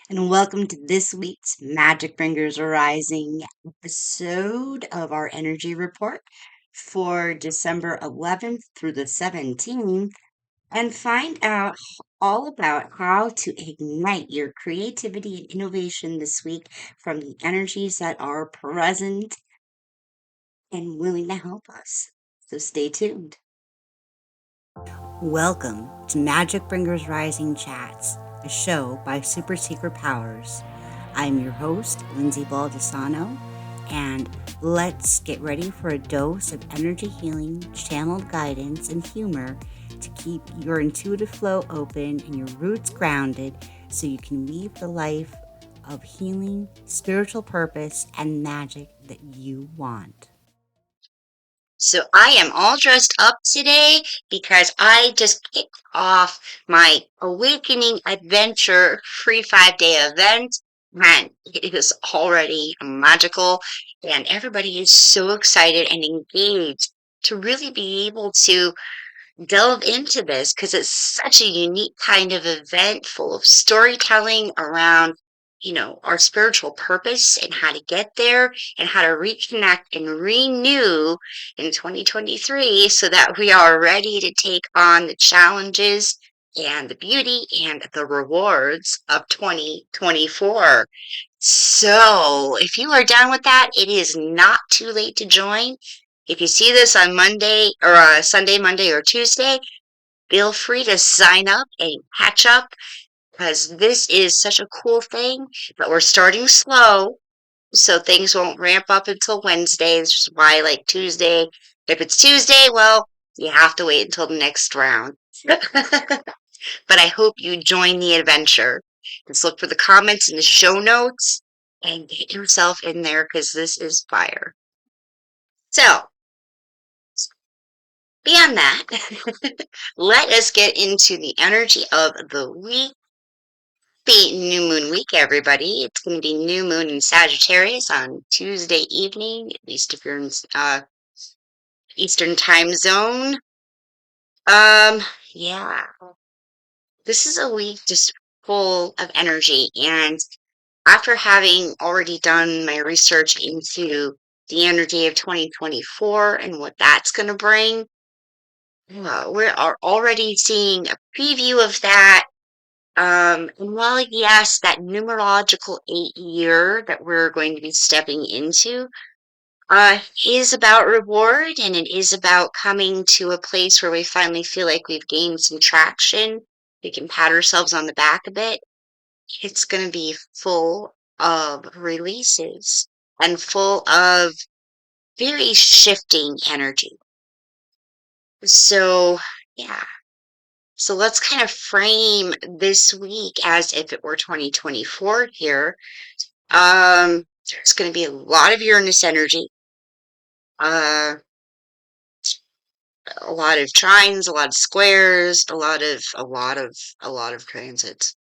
and welcome to this week's Magic Fingers Rising episode of our energy report for December 11th through the 17th, and find out all about how to ignite your creativity and innovation this week from the energies that are present and willing to help us. So stay tuned. Welcome to Magic Bringers Rising Chats, a show by Super Secret Powers. I'm your host, Lindsay Baldessano, and let's get ready for a dose of energy healing, channeled guidance, and humor to keep your intuitive flow open and your roots grounded so you can live the life of healing, spiritual purpose, and magic that you want. So I am all dressed up today because I just kicked off my Awakening Adventure free 5-day event, and it is already magical, and everybody is so excited and engaged to really be able to delve into this because it's such a unique kind of event full of storytelling around, our spiritual purpose and how to get there and how to reconnect and renew in 2023 so that we are ready to take on the challenges and the beauty and the rewards of 2024. So, if you are done with that, it is not too late to join. If you see this on Monday or Sunday, Monday, or Tuesday, feel free to sign up and catch up because this is such a cool thing. But we're starting slow, so things won't ramp up until Wednesday. Which is why, like Tuesday, if it's Tuesday, well, you have to wait until the next round. But I hope you join the adventure. Just look for the comments in the show notes and get yourself in there because this is fire. So, beyond that, let us get into the energy of the week. Be new moon week, everybody. It's going to be new moon in Sagittarius on Tuesday evening, at least if you're in Eastern time zone. Um, yeah, this is a week just full of energy. And after having already done my research into the energy of 2024 and what that's going to bring, we are already seeing a preview of that. And while, yes, that numerological 8 year that we're going to be stepping into is about reward and it is about coming to a place where we finally feel like we've gained some traction. We can pat ourselves on the back a bit. It's going to be full of releases and full of very shifting energy. So, yeah. So let's kind of frame this week as if it were 2024 here. There's going to be a lot of Uranus energy, uh, a lot of trines, a lot of squares, a lot of transits,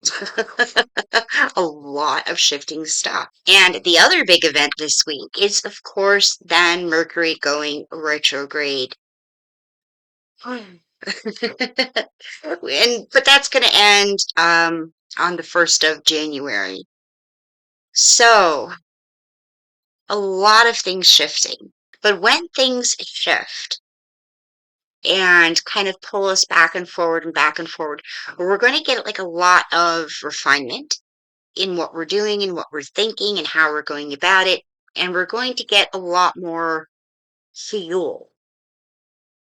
a lot of shifting stuff. And the other big event this week is, of course, then Mercury going retrograde. and but that's going to end on the 1st of January. So, a lot of things shifting. But when things shift and kind of pull us back and forward, we're going to get like a lot of refinement in what we're doing and what we're thinking and how we're going about it. And we're going to get a lot more fuel,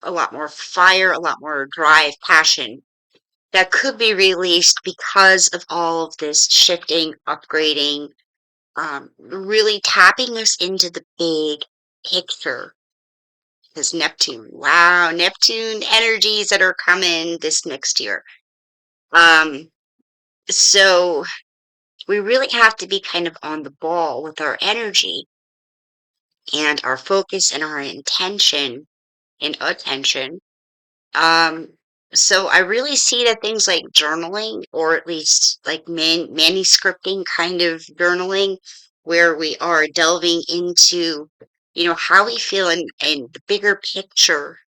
a lot more fire, a lot more drive, passion that could be released because of all of this shifting, upgrading, really tapping us into the big picture. Because Neptune, wow, Neptune energies that are coming this next year. Um, so we really have to be kind of on the ball with our energy and our focus and our intention and attention. Um, so I really see that things like journaling, or at least like manuscripting kind of journaling, where we are delving into, how we feel and the bigger picture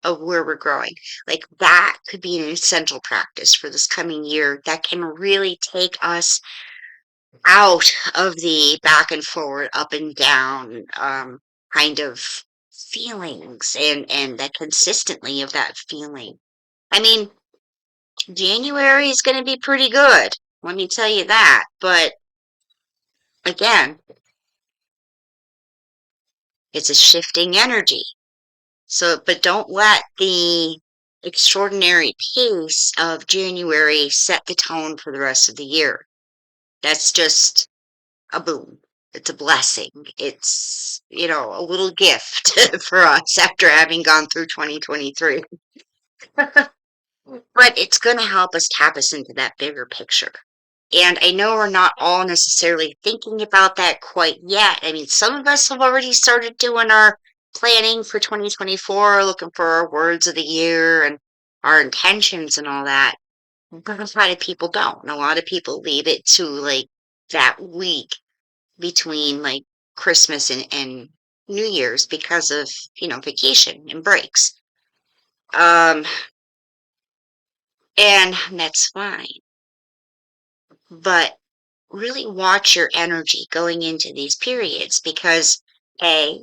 of where we're growing. Like that could be an essential practice for this coming year that can really take us out of the back and forward, up and down kind of feelings and that consistently of that feeling. I mean, January is going to be pretty good. Let me tell you that. But again, it's a shifting energy. So, but don't let the extraordinary pace of January set the tone for the rest of the year. That's just a boon. It's a blessing. It's, a little gift for us after having gone through 2023. But it's going to help us tap us into that bigger picture. And I know we're not all necessarily thinking about that quite yet. I mean, some of us have already started doing our planning for 2024, looking for our words of the year and our intentions and all that. But a lot of people don't. And a lot of people leave it to like that week between like Christmas and New Year's because of, vacation and breaks. Um, and that's fine. But really watch your energy going into these periods because A,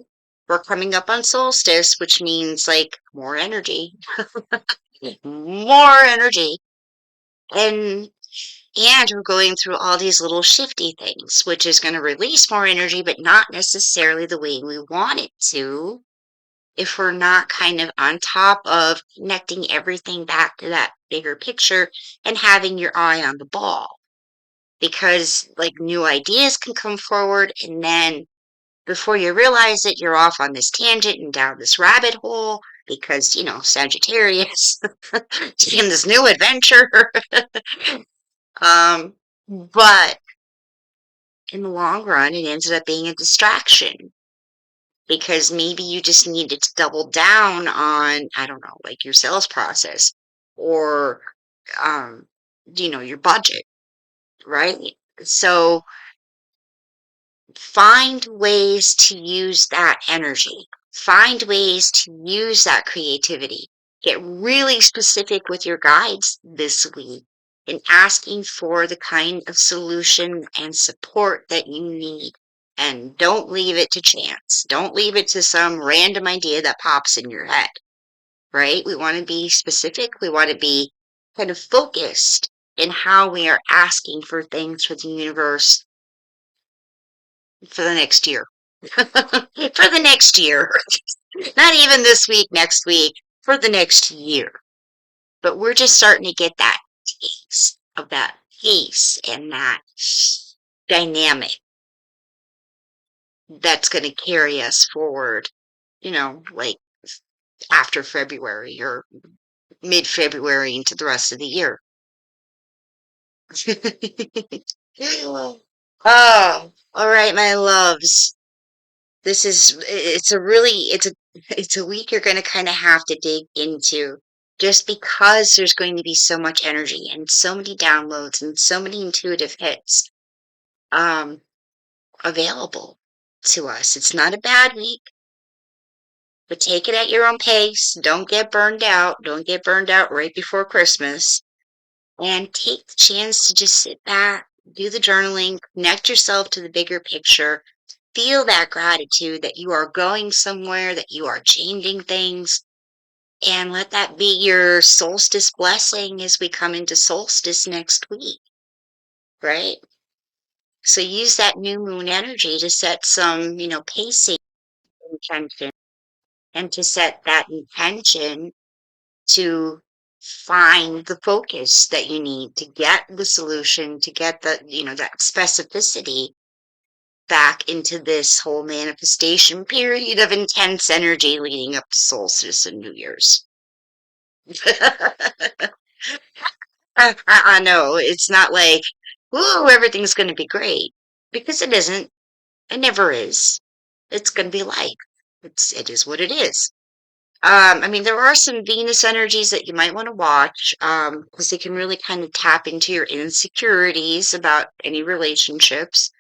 we're coming up on solstice, which means like more energy, more energy. And and we're going through all these little shifty things, which is going to release more energy, but not necessarily the way we want it to if we're not kind of on top of connecting everything back to that bigger picture and having your eye on the ball. Because like new ideas can come forward, and then before you realize it, you're off on this tangent and down this rabbit hole because, Sagittarius, taking this new adventure. um, but in the long run, it ended up being a distraction because maybe you just needed to double down on, I don't know, like your sales process or, um, your budget, right? So find ways to use that energy. Find ways to use that creativity. Get really specific with your guides this week in asking for the kind of solution and support that you need. And don't leave it to chance. Don't leave it to some random idea that pops in your head, right? We want to be specific. We want to be kind of focused in how we are asking for things for the universe for the next year. For the next year. Not even this week, next week, for the next year. But we're just starting to get that taste of that pace and that dynamic that's going to carry us forward, like after February or mid February into the rest of the year. Oh, all right, my loves. It's a week you're going to kind of have to dig into just because there's going to be so much energy and so many downloads and so many intuitive hits um available to us. It's not a bad week, but take it at your own pace. Don't get burned out. Don't get burned out right before Christmas. And take the chance to just sit back, do the journaling, connect yourself to the bigger picture, feel that gratitude that you are going somewhere, that you are changing things, and let that be your solstice blessing as we come into solstice next week, right? So use that new moon energy to set some, pacing intention and to set that intention to find the focus that you need to get the solution, to get that specificity back into this whole manifestation period of intense energy leading up to solstice and New Year's. I know it's not like, ooh, everything's going to be great because it isn't. It never is. It's going to be like it is what it is. I mean, there are some Venus energies that you might want to watch because they can really kind of tap into your insecurities about any relationships.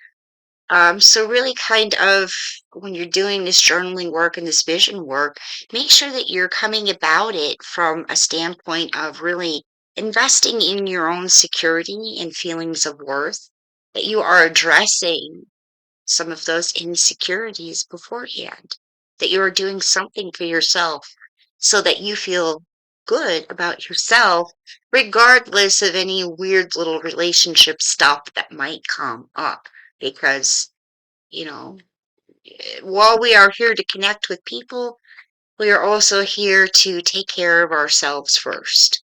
So really kind of when you're doing this journaling work and this vision work, make sure that you're coming about it from a standpoint of really investing in your own security and feelings of worth that you are addressing some of those insecurities beforehand, that you are doing something for yourself so that you feel good about yourself, regardless of any weird little relationship stuff that might come up. Because, you know, while we are here to connect with people, we are also here to take care of ourselves first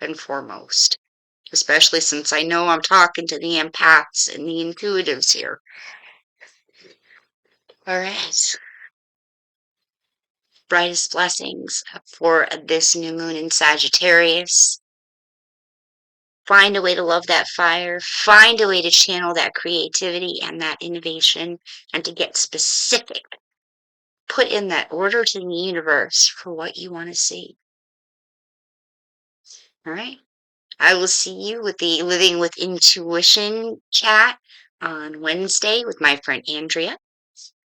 and foremost. Especially since I know I'm talking to the empaths and the intuitives here. All right. Brightest blessings for this new moon in Sagittarius. Find a way to love that fire. Find a way to channel that creativity and that innovation and to get specific. Put in that order to the universe for what you want to see. All right. I will see you with the Living with Intuition chat on Wednesday with my friend Andrea.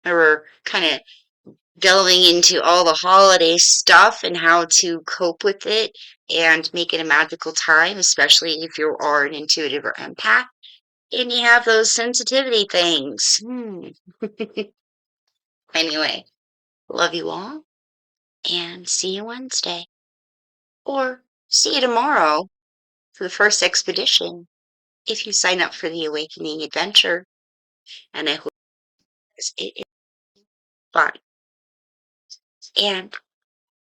We're kind of delving into all the holiday stuff and how to cope with it and make it a magical time, especially if you are an intuitive or empath and you have those sensitivity things. Anyway, love you all and see you Wednesday. Or see you tomorrow for the first expedition if you sign up for the Awakening Adventure. And I hope it is fun. And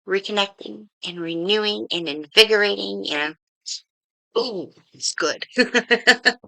reconnecting and renewing and invigorating and ooh, it's good. Magic!